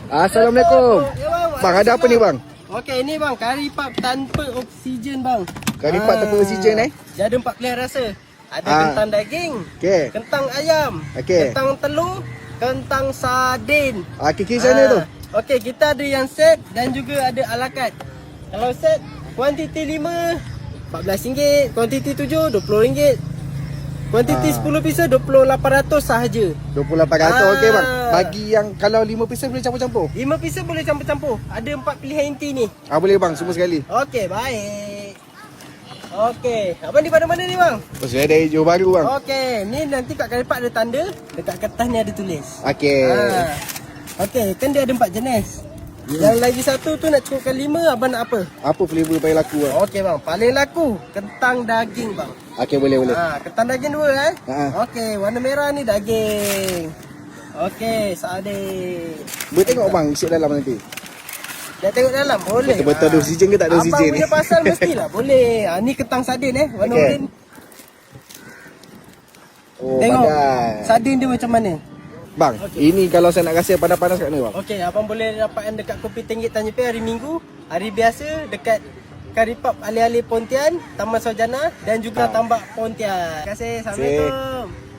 Assalamualaikum. Bang, ada apa ni bang? Okey, ini bang, kari pap tanpa oksigen bang. Kari pap tanpa oksigen Dia ada 4 pilihan rasa. Ada kentang daging, Okey. kentang ayam, Okey. kentang telur, kentang sardin. Kiki sana tu. Okey, kita ada yang set dan juga ada ala carte. Kalau set, kuantiti 5, RM14. Kuantiti 7, RM20. Kuantiti 10 pieces, RM2800 sahaja. 2800 okey bang. Bagi yang kalau 5 pieces boleh campur-campur. 5 pieces boleh campur-campur. Ada 4 pilihan inti ni. Boleh bang, semua sekali. Okey, baik. Okey, abang di mana-mana ni bang? Saya dari Johor Bahru bang. Okey, ni nanti kat kari pap ada tanda, dekat kertas ni ada tulis. Okey. Okey, kan dia ada 4 jenis. Yang lagi satu tu nak cukupkan 5, abang nak apa? Apa flavor paling laku bang? Okey bang, paling laku kentang daging bang. Okey, boleh. Kentang daging 2 Okey, warna merah ni daging. Okey, sardin. Boleh tengok bang isi dalam nanti. Dah tengok dalam, boleh. Betul-betul ada oksigen ke tak ada oksigen Abang ni? punya pasal mestilah boleh. Ni kentang sardin warna Okey. oranye. Oh, Tengok padan. sardin dia macam mana. Bang, ini kalau saya nak rasa panas-panas kat mana bang? Okey, abang boleh dapatkan dekat Kopi Tenggit Tanjung Pinang hari Minggu, hari biasa dekat Kari Pap Alih-Alih Pontian, Taman Sarjana dan juga Tambak Pontian. Terima kasih. Assalamualaikum.